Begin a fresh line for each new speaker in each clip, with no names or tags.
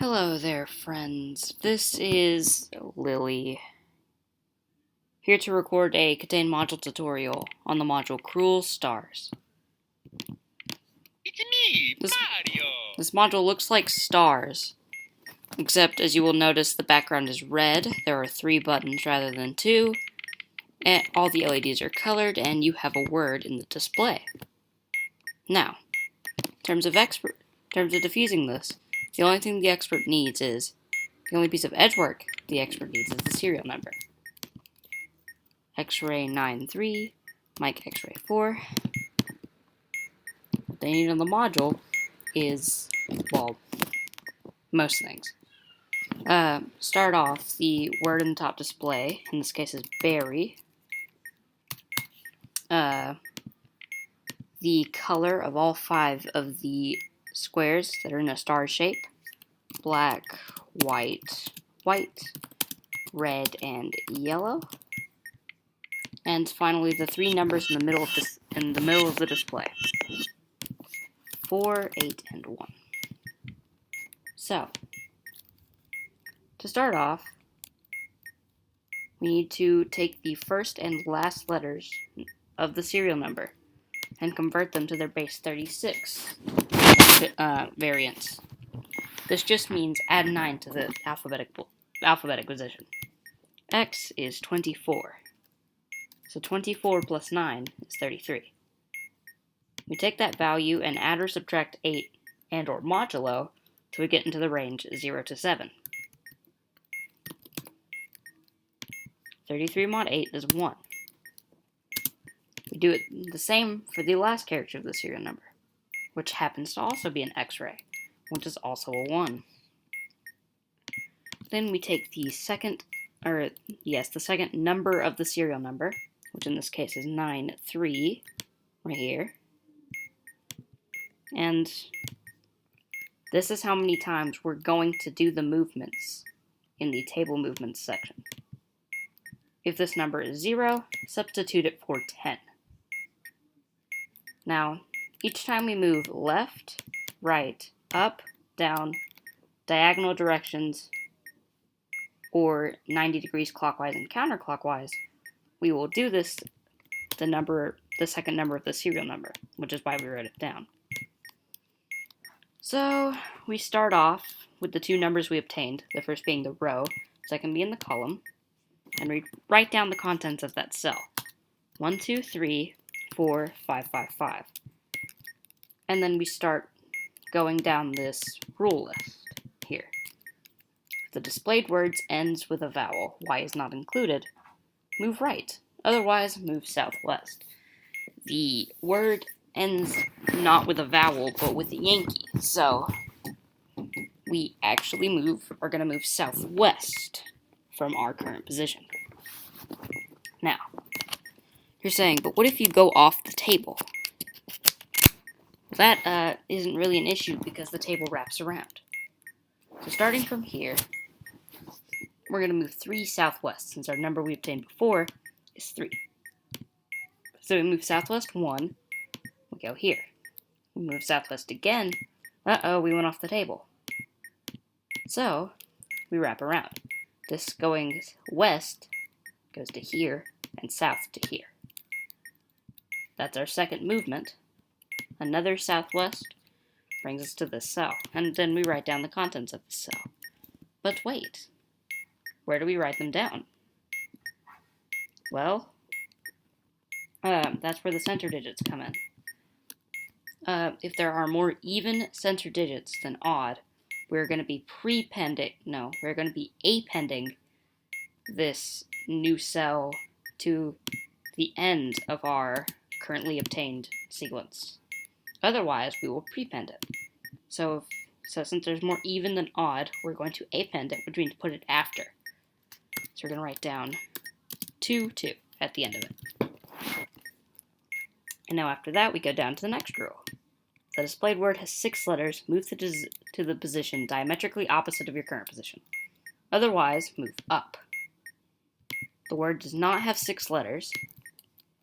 Hello there, friends. This is Lily, here to record a KTaNE module tutorial on the module Cruel Stars.
It's me, Mario!
This module looks like stars, except as you will notice the background is red, there are 3 buttons rather than 2, and all the LEDs are colored, and you have a word in the display. Now, in terms of diffusing this, the only thing the expert needs is, the only piece of edge work the expert needs is the serial number. X-ray 93, Mike X-ray 4. What they need on the module is, well, most things. Start off, the word in the top display, in this case is berry. The color of all 5 of the squares that are in a star shape: black, white, red, and yellow. And finally, the 3 numbers in the middle of the display: 4, 8, and 1. So, to start off, we need to take the first and last letters of the serial number and convert them to their base 36 variants. This just means add 9 to the alphabetic position. X is 24. So 24 plus 9 is 33. We take that value and add or subtract 8 and or modulo till we get into the range 0 to 7. 33 mod 8 is 1. We do it the same for the last character of the serial number, which happens to also be an X-ray, which is also a 1. Then we take the second number of the serial number, which in this case is 93, right here. And this is how many times we're going to do the movements in the table movements section. If this number is 0, substitute it for 10. Now, each time we move left, right, up, down, diagonal directions, or 90 degrees clockwise and counterclockwise, we will do this the second number of the serial number, which is why we wrote it down. So we start off with the 2 numbers we obtained, the first being the row, second being the column, and we write down the contents of that cell: 1, 2, 3, 4, 5, 5, 5. And then we start going down this rule list here. If the displayed words ends with a vowel, Y is not included, move right. Otherwise, move southwest. The word ends not with a vowel, but with a Yankee. So we actually are going to move southwest from our current position. Now, you're saying, but what if you go off the table? That isn't really an issue because the table wraps around. So starting from here, we're going to move 3 southwest, since our number we obtained before is 3. So we move southwest 1, we go here. We move southwest again, we went off the table. So, we wrap around. This going west goes to here, and south to here. That's our second movement. Another southwest brings us to this cell, and then we write down the contents of the cell. But wait, where do we write them down? Well, that's where the center digits come in. If there are more even center digits than odd, we're going to be appending this new cell to the end of our currently obtained sequence. Otherwise, we will prepend it. So since there's more even than odd, we're going to append it, which means put it after. So we're going to write down 2, 2 at the end of it. And now after that, we go down to the next rule. The displayed word has 6 letters. Move to the position diametrically opposite of your current position. Otherwise, move up. The word does not have 6 letters,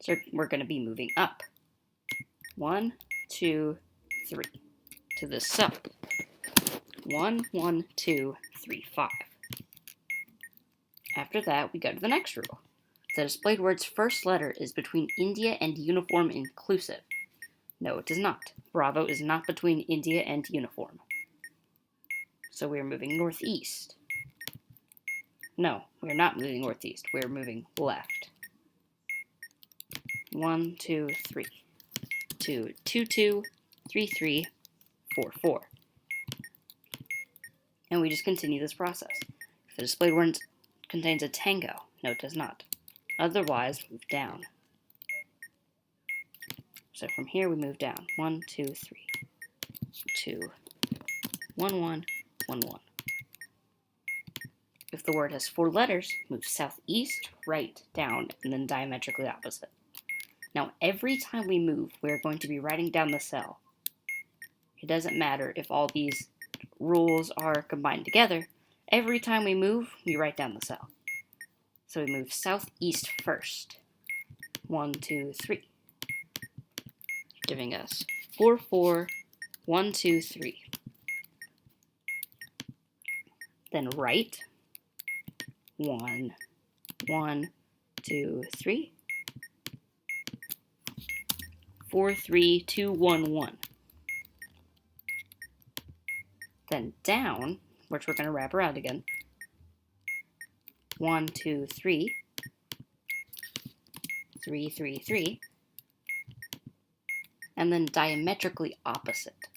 so we're going to be moving up. 1, 2, 3 to this cell. 1, 1, 2, 3, 5. After that, we go to the next rule. The displayed word's first letter is between India and uniform inclusive. No, it is not. Bravo is not between India and uniform. So we are moving northeast. No, we're not moving northeast. We're moving left. 1, 2, 3. 2, 2, 2, 3, 3, 4, 4. And we just continue this process. If the displayed word contains a tango, no, it does not. Otherwise, move down. So from here, we move down. 1, 2, 3, 2, 1, 1, 1, 1. If the word has 4 letters, move southeast, right, down, and then diametrically opposite. Now, every time we move, we're going to be writing down the cell. It doesn't matter if all these rules are combined together. Every time we move, we write down the cell. So we move southeast first. 1, 2, 3. Giving us 4, 4, 1, 2, 3. Then right. 1, 1, 2, 3. 4, 3, 2, 1, 1. Then down, which we're going to wrap around again. 1, 2, 3. 3, 3, 3. And then diametrically opposite.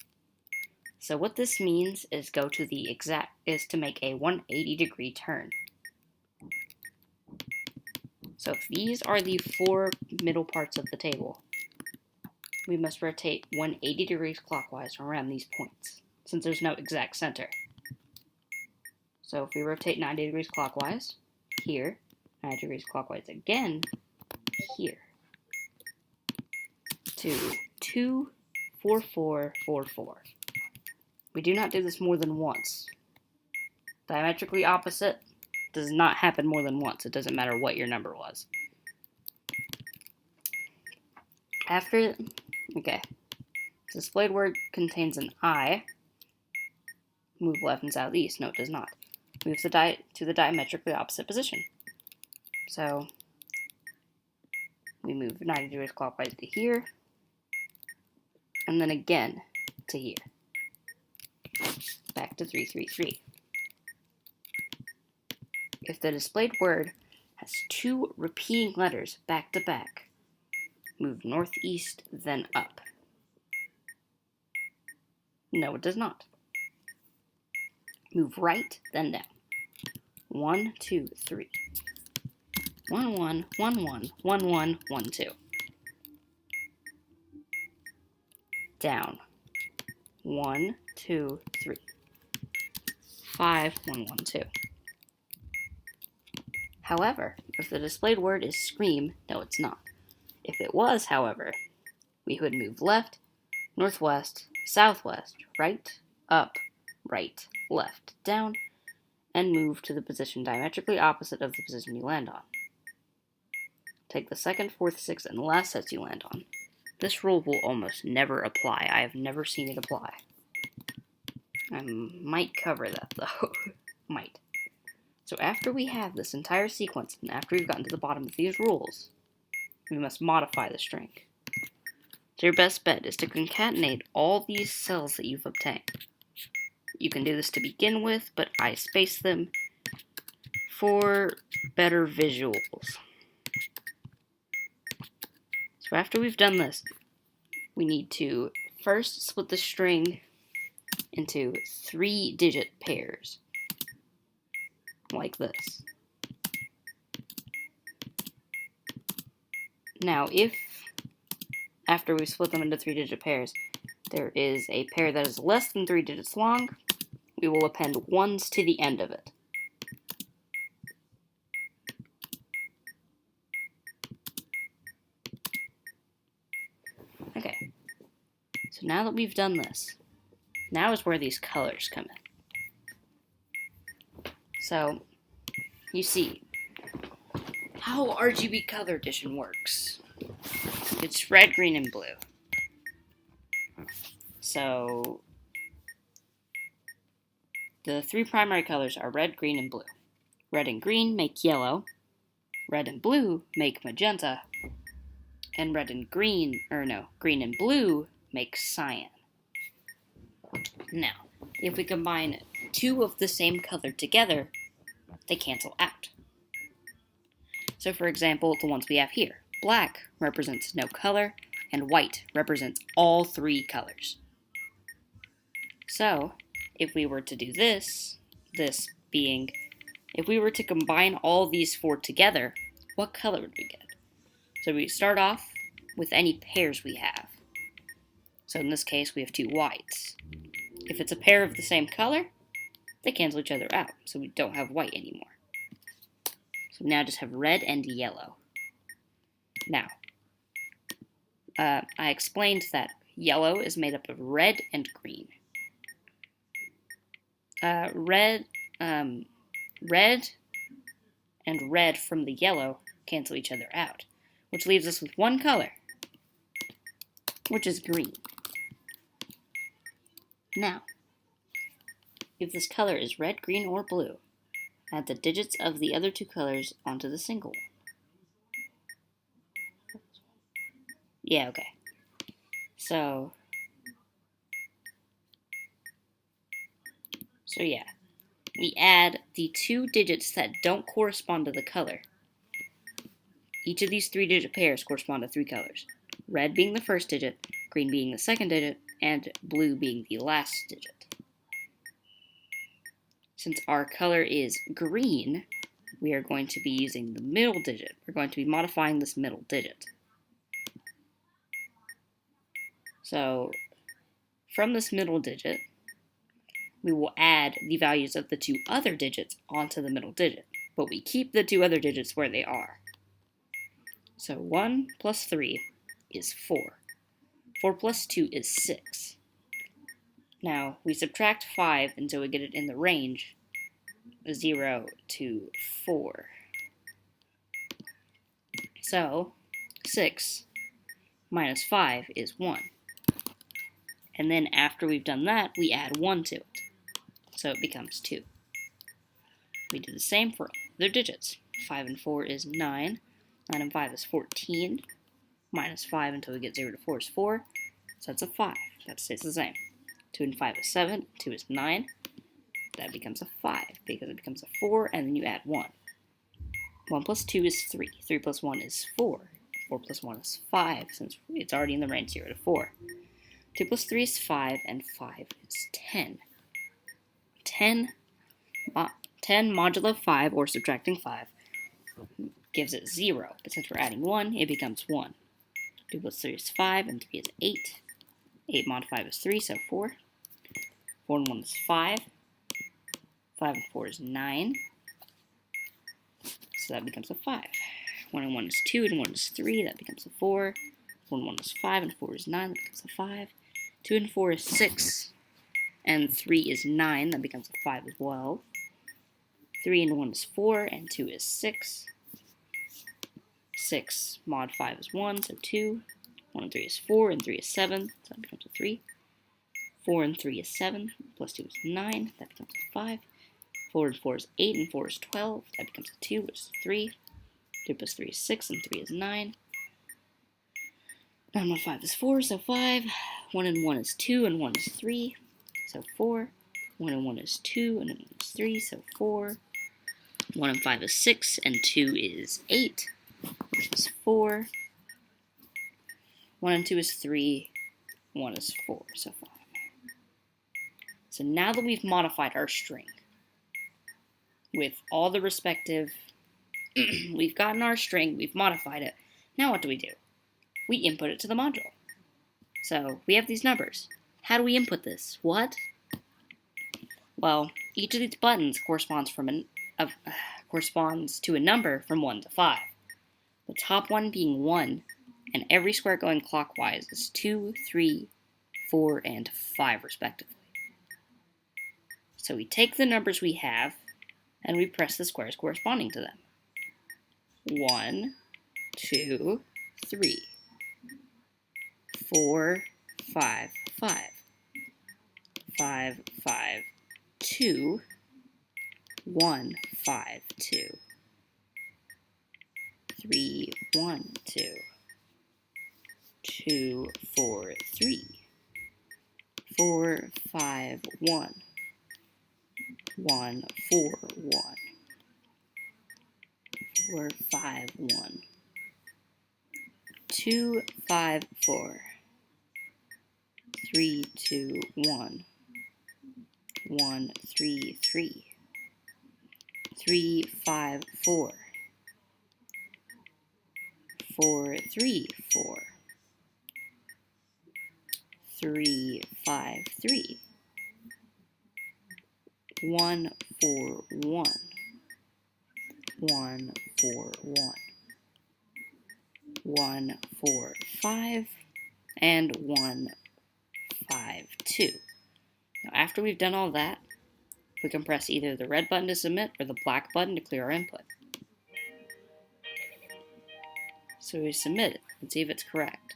So what this means is to make a 180-degree turn. So if these are the 4 middle parts of the table, we must rotate 180 degrees clockwise around these points, since there's no exact center. So if we rotate 90 degrees clockwise, here, 90 degrees clockwise again, here, to 2, 4, 4, 4, 4. We do not do this more than once. Diametrically opposite does not happen more than once. It doesn't matter what your number was. Okay. The displayed word contains an I. Move left and southeast. No, it does not. Move to the diametrically opposite position. So we move 90 degrees clockwise to here, and then again to here. Back to 3, 3, 3. If the displayed word has 2 repeating letters back to back, move northeast, then up. No, it does not. Move right, then down. 1, 2, 3. 1, 1, 1, 1, 1, 1, 1, 2. Down. 1, 2, 3. 5, 1, 1, 2. However, if the displayed word is scream, no, it's not. If it was, however, we would move left, northwest, southwest, right, up, right, left, down, and move to the position diametrically opposite of the position you land on. Take the second, fourth, sixth, and last sets you land on. This rule will almost never apply. I have never seen it apply. I might cover that, though. Might. So after we have this entire sequence, and after we've gotten to the bottom of these rules, we must modify the string. So your best bet is to concatenate all these cells that you've obtained. You can do this to begin with, but I space them for better visuals. So after we've done this, we need to first split the string into 3-digit pairs, like this. Now, if after we split them into 3-digit pairs, there is a pair that is less than 3 digits long, we will append 1s to the end of it. Okay, so now that we've done this, now is where these colors come in. So, you see how RGB color addition works. It's red, green, and blue. So, The three primary colors are red, green, and blue. Red and green make yellow. Red and blue make magenta. And green and blue make cyan. Now, if we combine two of the same color together, they cancel out. So for example, the ones we have here. Black represents no color, and white represents all three colors. So, if we were to do this being, if we were to combine all these four together, what color would we get? So we start off with any pairs we have. So in this case, we have two whites. If it's a pair of the same color, they cancel each other out, so we don't have white anymore. So we now just have red and yellow. Now, I explained that yellow is made up of red and green. Red and red from the yellow cancel each other out, which leaves us with one color, which is green. Now, if this color is red, green, or blue, add the digits of the other two colors onto the single one. Yeah, okay. So yeah, we add the two digits that don't correspond to the color. Each of these three-digit pairs correspond to three colors. Red being the first digit, green being the second digit, and blue being the last digit. Since our color is green, we are going to be using the middle digit. We're going to be modifying this middle digit. So, from this middle digit, we will add the values of the two other digits onto the middle digit, but we keep the two other digits where they are. So 1 plus 3 is 4. 4 plus 2 is 6. Now, we subtract 5 until we get it in the range 0 to 4. So, 6 minus 5 is 1. And then after we've done that, we add 1 to it. So it becomes 2. We do the same for other digits. 5 and 4 is 9. 9 and 5 is 14. Minus 5 until we get 0 to 4 is 4. So that's a 5. That stays the same. 2 and 5 is 7. 2 is 9. That becomes a 5 because it becomes a 4, and then you add 1. 1 plus 2 is 3. 3 plus 1 is 4. 4 plus 1 is 5, since it's already in the range 0 to 4. 2 plus 3 is 5, and 5 is 10. 10 modulo 5, or subtracting 5, gives it 0. But since we're adding 1, it becomes 1. 2 plus 3 is 5, and 3 is 8. 8 mod 5 is 3, so 4. 4 and 1 is 5. 5 and 4 is 9. So that becomes a 5. 1 and 1 is 2, and 1 is 3. That becomes a 4. 4 and 1 is 5, and 4 is 9. That becomes a 5. 2 and 4 is 6. And 3 is 9, that becomes a 5 as well. 3 and 1 is 4, and 2 is 6. 6 mod 5 is 1, so 2. 1 and 3 is 4, and 3 is 7, so that becomes a 3. 4 and 3 is 7, plus 2 is 9, that becomes a 5. 4 and 4 is 8, and 4 is 12, that becomes a 2, which is 3. 2 plus 3 is 6, and 3 is 9. 9 mod 5 is 4, so 5. 1 and 1 is 2, and 1 is 3. So 4. 1 and 1 is 2, and 1 is 3, so 4. 1 and 5 is 6, and 2 is 8, which is 4. 1 and 2 is 3, 1 is 4, so 5. So now that we've modified our string with all the respective, we've gotten our string, we've modified it, now what do? We input it to the module. So we have these numbers. How do we input this? What? Well, each of these buttons corresponds to a number from 1 to 5. The top one being 1, and every square going clockwise is 2, 3, 4, and 5 respectively. So we take the numbers we have, and we press the squares corresponding to them. 1, 2, 3, 4, 5, 5. 5, 5, 2, 1, 5, 2. 3, 1, 2. 2, 4, 3. 4, 5, 1. 1, 4, 1. 4, 5, 1. 2, 5, 4. 3, 2, 1. 1, 3, 3. 3, 5, 4. 4, 3, 4. 3, 5, 3. 1, 4, 1. 1, 4, 1. 1, 4, 5. And 1, 5, 2. Now, after we've done all that, we can press either the red button to submit or the black button to clear our input. So we submit it and see if it's correct.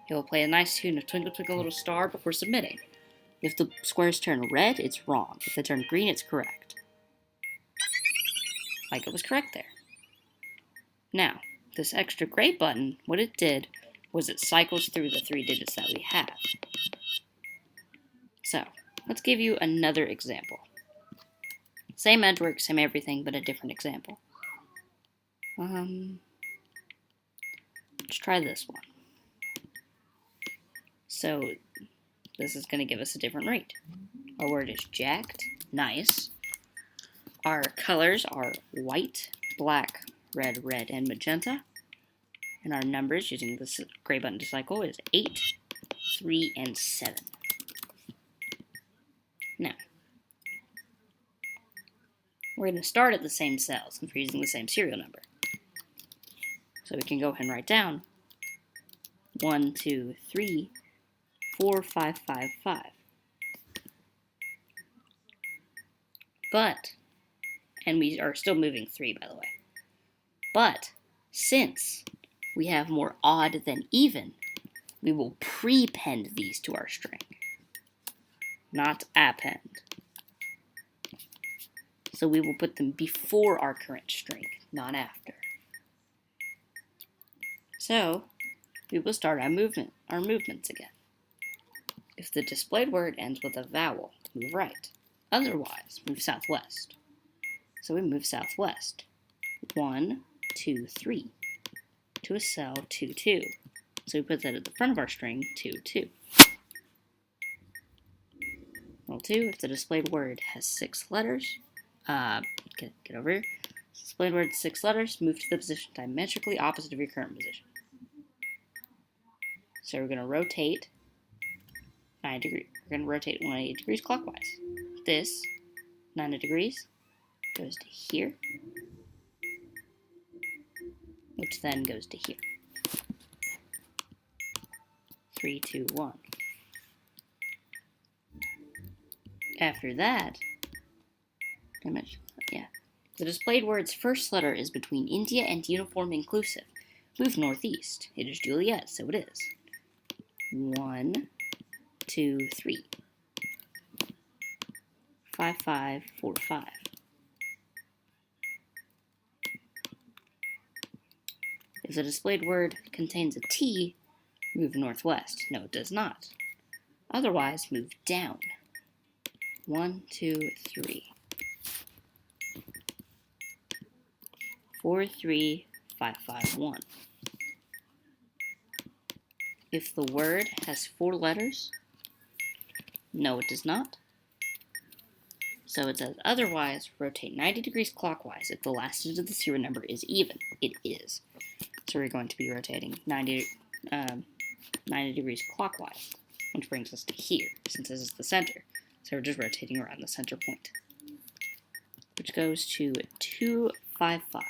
It will play a nice tune of Twinkle Twinkle Little Star before submitting. If the squares turn red, it's wrong. If they turn green, it's correct. Like it was correct there. Now, this extra gray button, what it did was it cycles through the 3 digits that we have. So, let's give you another example. Same edge work, same everything, but a different example. Let's try this one. So, this is going to give us a different rate. Our word is jacked, nice. Our colors are white, black, red, red, and magenta. And our numbers, using this gray button to cycle, is 8, 3, and 7. Now, we're going to start at the same cell since we're using the same serial number. So we can go ahead and write down 1, 2, 3, 4, 5, 5, 5. But, and we are still moving 3, by the way. But, since we have more odd than even, we will prepend these to our string, not append. So we will put them before our current string, not after. So, we will start our movements again. If the displayed word ends with a vowel, move right. Otherwise, move southwest. So we move southwest. 1, 2, 3. To a cell 2, 2. So we put that at the front of our string, 2, 2. Rule 2, if the displayed word has 6 letters, get over here. Displayed word 6 letters, move to the position diametrically opposite of your current position. So we're going to rotate 90 degrees. We're going to rotate 180 degrees clockwise. This 90 degrees goes to here, which then goes to here. 3, 2, 1. After that, the displayed word's first letter is between India and uniform inclusive. Move northeast. It is Juliet, so it is. 1, 2, 3. 5, 5, 4, 5. If the displayed word contains a T, move northwest. No, it does not. Otherwise, move down. 1, 2, 3. 4, 3, 5, 5, 1. If the word has 4 letters, no, it does not. So it says otherwise, rotate 90 degrees clockwise if the last digit of the serial number is even. It is. So we're going to be rotating 90 degrees clockwise, which brings us to here, since this is the center. So we're just rotating around the center point, which goes to 2, 5, 5.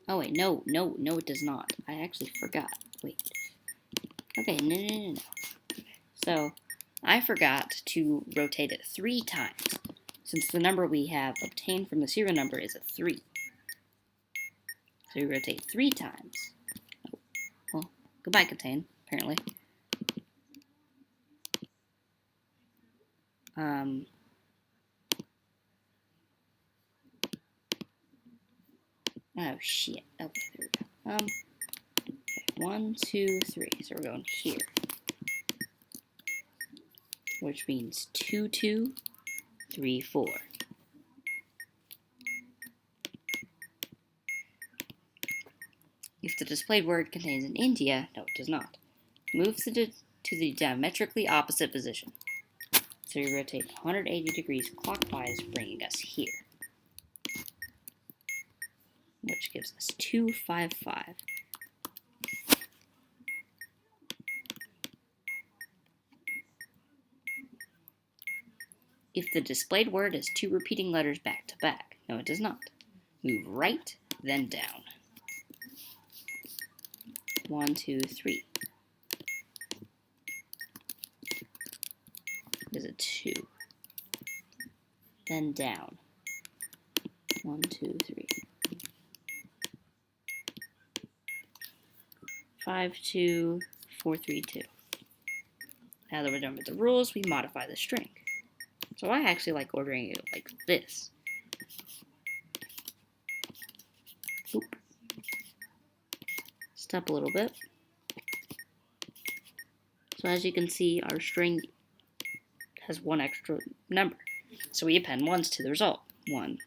Oh wait, no, it does not. I actually forgot. Wait. Okay, no. So, I forgot to rotate it 3 times, since the number we have obtained from the serial number is a 3. So we rotate 3 times. Oh, well, goodbye, KTaNE. apparently. Oh shit. Okay, there we go. Okay, 1, 2, 3. So we're going here, which means 2, 2, 3, 4. If the displayed word contains an India, no, it does not. Move to the diametrically opposite position. So we rotate 180 degrees clockwise, bringing us here, which gives us 2, 5, 5. If the displayed word has 2 repeating letters back to back, no, it does not. Move right, then down. 1, 2, 3. Is a 2. Then down. 1, 2, 3. 5, 2, 4, 3, 2. Now that we're done with the rules, we modify the string. So I actually like ordering it like this. Oop. Step a little bit. So as you can see, our string has 1 extra number. So we append 1s to the result. 1.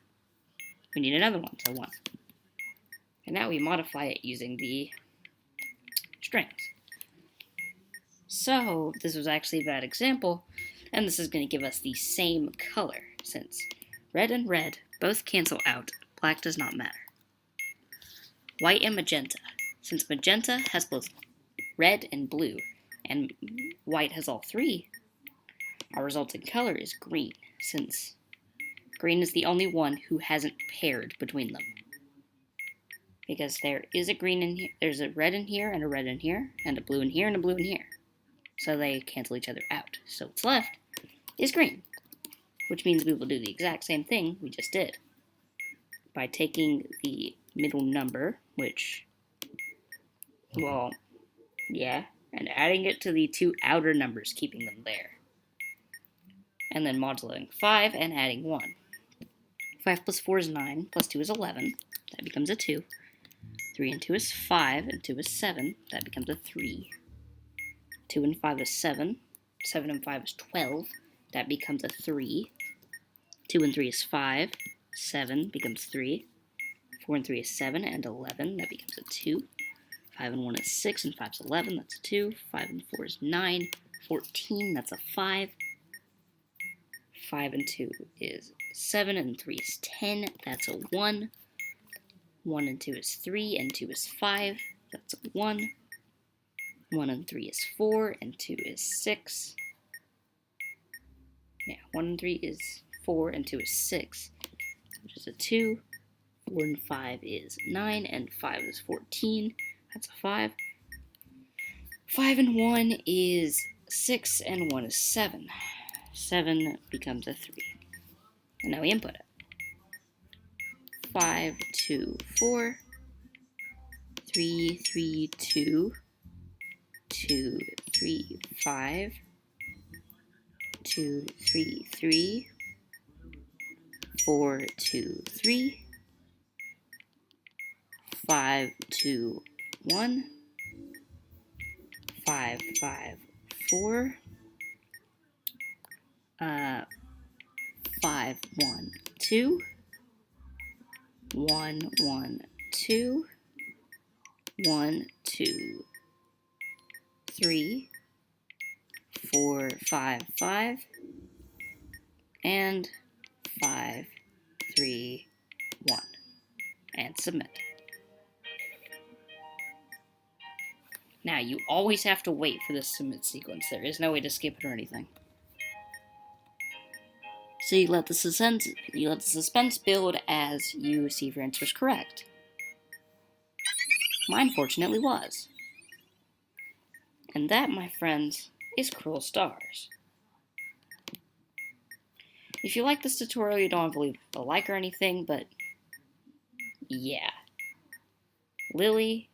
We need another 1, so 1. And now we modify it using the strings. So this was actually a bad example, and this is going to give us the same color, since red and red both cancel out. Black does not matter. White and magenta. Since magenta has both red and blue, and white has all 3, our resulting color is green, since green is the only one who hasn't paired between them. Because there is a green in here, there's a red in here, and a red in here, and a blue in here, and a blue in here. So they cancel each other out. So what's left is green, which means we will do the exact same thing we just did by taking the middle number, which, well, yeah, and adding it to the 2 outer numbers, keeping them there. And then modulating 5 and adding 1. 5 plus 4 is 9, plus 2 is 11. That becomes a 2. 3 and 2 is 5, and 2 is 7. That becomes a 3. 2 and 5 is 7. 7 and 5 is 12. That becomes a 3. 2 and 3 is 5. 7 becomes 3. 4 and 3 is 7, and 11. That becomes a 2. 5 and 1 is 6, and 5 is 11. That's a 2. 5 and 4 is 9. 14. That's a 5. 5 and 2 is 7, and 3 is 10. That's a 1. 1 and 2 is 3, and 2 is 5. That's a 1. 1 and 3 is 4, and 2 is 6. Yeah, 1 and 3 is 4, and 2 is 6, which is a 2. 4 and 5 is 9, and 5 is 14. That's a 5. 5 and 1 is 6, and 1 is 7. 7 becomes a 3. And now we input it. 5, 2, 4. 3, 3, 2. 2, 3, 5. 2, 3, 3. 4, 2, 3. 5, 2, 1. 5, 5, 4. 5, 1, 2. 1, 1, 2. 1, 2, 3. 4, 5, 5. And 5, 3, 1. And submit. Now, you always have to wait for this submit sequence. There is no way to skip it or anything. So you let the suspense build as you see if your answer is correct. Mine, fortunately, was. And that, my friends, is Cruel Stars. If you like this tutorial, you don't have to leave a like or anything, but yeah. Lily